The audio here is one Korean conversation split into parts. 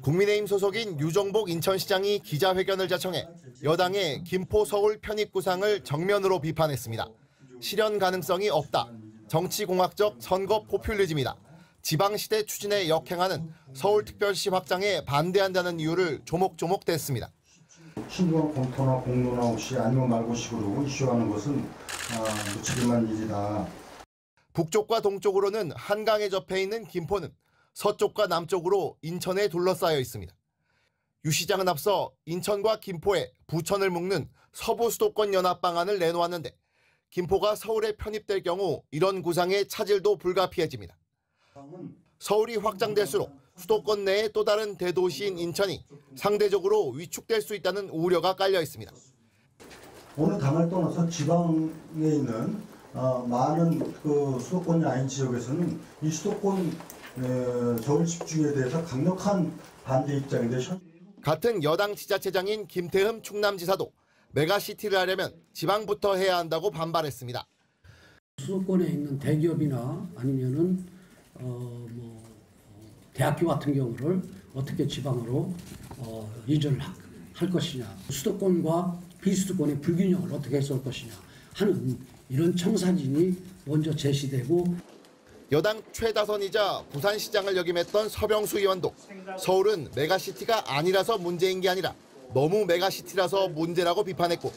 국민의힘 소속인 유정복 인천시장이 기자회견을 자청해 여당의 김포 서울 편입 구상을 정면으로 비판했습니다. 실현 가능성이 없다. 정치공학적 선거 포퓰리즘이다. 지방시대 추진에 역행하는 서울특별시 확장에 반대한다는 이유를 조목조목 댔습니다. 신중한 검토나 공론화 없이 아니면 말고식으로 이슈하는 것은 무책임한 일이다. 북쪽과 동쪽으로는 한강에 접해 있는 김포는 서쪽과 남쪽으로 인천에 둘러싸여 있습니다. 유 시장은 앞서 인천과 김포에 부천을 묶는 서부 수도권 연합 방안을 내놓았는데 김포가 서울에 편입될 경우 이런 구상의 차질도 불가피해집니다. 서울이 확장될수록 수도권 내의 또 다른 대도시인 인천이 상대적으로 위축될 수 있다는 우려가 깔려 있습니다. 어느 당을 떠나서 지방에 있는 많은 수도권이 아닌 지역에서는 이 수도권 서울 집중에 대해서 강력한 반대 입장인데 같은 여당 지자체장인 김태흠 충남지사도 메가시티를 하려면 지방부터 해야 한다고 반발했습니다. 수도권에 있는 대기업이나 아니면은 대학교 같은 경우를 어떻게 지방으로 이전을 할 것이냐, 수도권과 비수도권의 불균형을 어떻게 해소할 것이냐 하는 이런 청사진이 먼저 제시되고 여당 최다선이자 부산시장을 역임했던 서병수 의원도 서울은 메가시티가 아니라서 문제인 게 아니라 너무 메가시티라서 문제라고 비판했고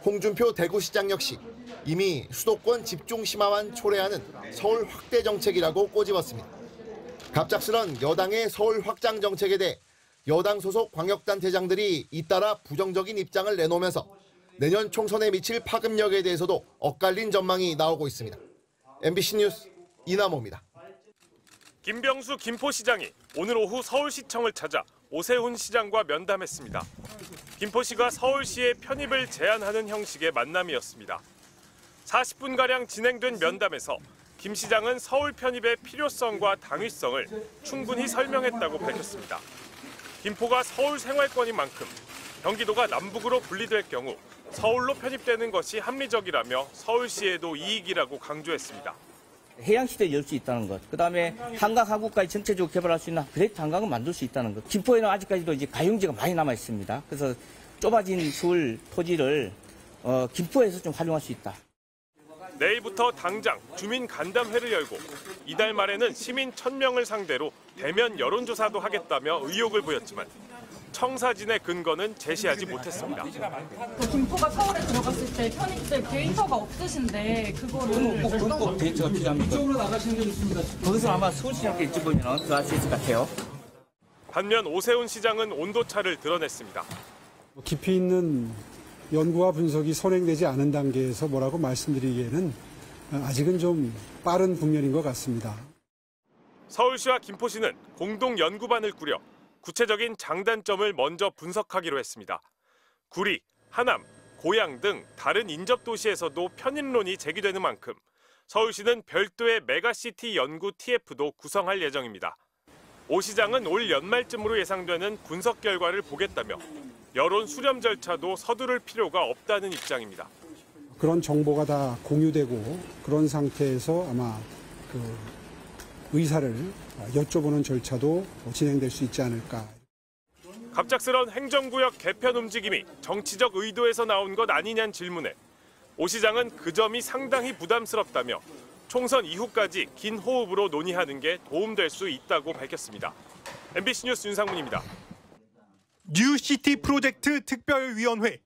홍준표 대구시장 역시 이미 수도권 집중 심화만 초래하는 서울 확대 정책이라고 꼬집었습니다. 갑작스런 여당의 서울 확장 정책에 대해 여당 소속 광역단체장들이 잇따라 부정적인 입장을 내놓으면서 내년 총선에 미칠 파급력에 대해서도 엇갈린 전망이 나오고 있습니다. MBC 뉴스 이남호입니다. 김병수 김포시장이 오늘 오후 서울시청을 찾아 오세훈 시장과 면담했습니다. 김포시가 서울시의 편입을 제안하는 형식의 만남이었습니다. 40분가량 진행된 면담에서 김 시장은 서울 편입의 필요성과 당위성을 충분히 설명했다고 밝혔습니다. 김포가 서울 생활권인 만큼 경기도가 남북으로 분리될 경우 서울로 편입되는 것이 합리적이라며 서울시에도 이익이라고 강조했습니다. 해양시대를 열 수 있다는 것, 그다음에 한강 하구까지 전체적으로 개발할 수 있는 그레이트 한강을 만들 수 있다는 것. 김포에는 아직까지도 이제 가용지가 많이 남아 있습니다. 그래서 좁아진 서울 토지를 김포에서 좀 활용할 수 있다. 내일부터 당장 주민 간담회를 열고 이달 말에는 시민 1000명을 상대로 대면 여론조사도 하겠다며 의욕을 보였지만 청사진의 근거는 제시하지 못했습니다. 김포가 서울에 들어갔을 때 편입될 데이터가 없으신데 그거를 꼭 데이터가 필요합니다. 이쪽으로 나가시는 게 좋습니다. 거기서 아마 서울시장께 여쭤보면 더 알 수 있을 것 같아요. 반면 오세훈 시장은 온도차를 드러냈습니다. 깊이 있는 연구와 분석이 선행되지 않은 단계에서 뭐라고 말씀드리기에는 아직은 좀 빠른 국면인 것 같습니다. 서울시와 김포시는 공동 연구반을 꾸려 구체적인 장단점을 먼저 분석하기로 했습니다. 구리, 하남, 고양 등 다른 인접도시에서도 편입론이 제기되는 만큼 서울시는 별도의 메가시티 연구 TF도 구성할 예정입니다. 오 시장은 올 연말쯤으로 예상되는 분석 결과를 보겠다며 여론 수렴 절차도 서두를 필요가 없다는 입장입니다. 그런 정보가 다 공유되고 그런 상태에서 아마 의사를 여쭤보는 절차도 진행될 수 있지 않을까. 갑작스런 행정구역 개편 움직임이 정치적 의도에서 나온 것 아니냐는 질문에 오 시장은 그 점이 상당히 부담스럽다며 총선 이후까지 긴 호흡으로 논의하는 게 도움될 수 있다고 밝혔습니다. MBC 뉴스 윤상문입니다. 뉴시티 프로젝트 특별위원회.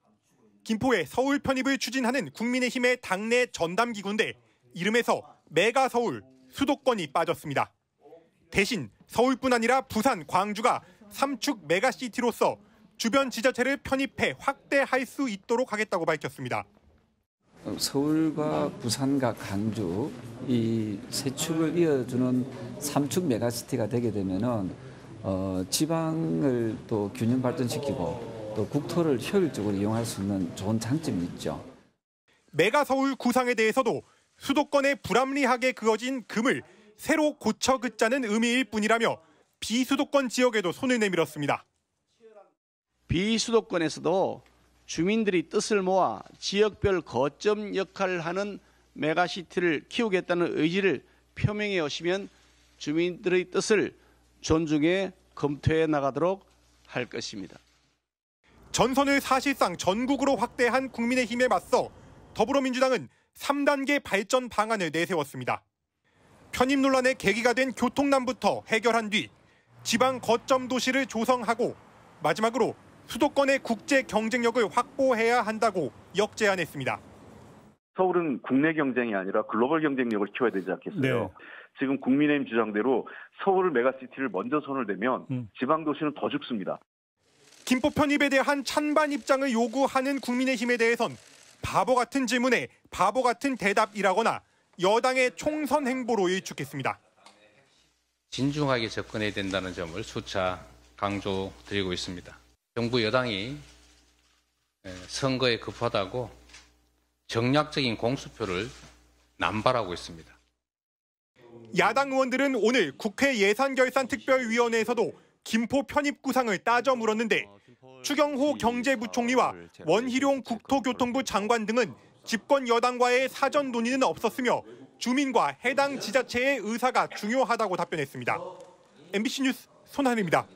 김포의 서울 편입을 추진하는 국민의힘의 당내 전담기구인데 이름에서 메가서울, 수도권이 빠졌습니다. 대신 서울뿐 아니라 부산, 광주가 삼축 메가시티로서 주변 지자체를 편입해 확대할 수 있도록 하겠다고 밝혔습니다. 서울과 부산과 광주 이 세 축을 이어주는 삼축 메가시티가 되게 되면은 지방을 또 균형 발전시키고 또 국토를 효율적으로 이용할 수 있는 좋은 장점이 있죠. 메가서울 구상에 대해서도 수도권에 불합리하게 그어진 금을 새로 고쳐 긋자는 의미일 뿐이라며 비수도권 지역에도 손을 내밀었습니다. 비수도권에서도 주민들이 뜻을 모아 지역별 거점 역할을 하는 메가시티를 키우겠다는 의지를 표명해 오시면 주민들의 뜻을 존중해 검토해 나가도록 할 것입니다. 전선을 사실상 전국으로 확대한 국민의힘에 맞서 더불어민주당은 3단계 발전 방안을 내세웠습니다. 편입 논란의 계기가 된 교통난부터 해결한 뒤 지방 거점 도시를 조성하고 마지막으로 수도권의 국제 경쟁력을 확보해야 한다고 역제안했습니다. 서울은 국내 경쟁이 아니라 글로벌 경쟁력을 키워야 되지 않겠어요? 네. 지금 국민의힘 주장대로 서울 메가시티를 먼저 손을 대면 지방 도시는 더 죽습니다. 김포 편입에 대한 찬반 입장을 요구하는 국민의힘에 대해선 바보 같은 질문에 바보 같은 대답이라거나 여당의 총선 행보로 일축했습니다. 진중하게 접근해야 된다는 점을 수차 강조드리고 있습니다. 정부 여당이 선거에 급하다고 정략적인 공수표를 남발하고 있습니다. 야당 의원들은 오늘 국회 예산결산특별위원회에서도 김포 편입 구상을 따져 물었는데 추경호 경제부총리와 원희룡 국토교통부 장관 등은 집권 여당과의 사전 논의는 없었으며 주민과 해당 지자체의 의사가 중요하다고 답변했습니다. MBC 뉴스 손한입니다.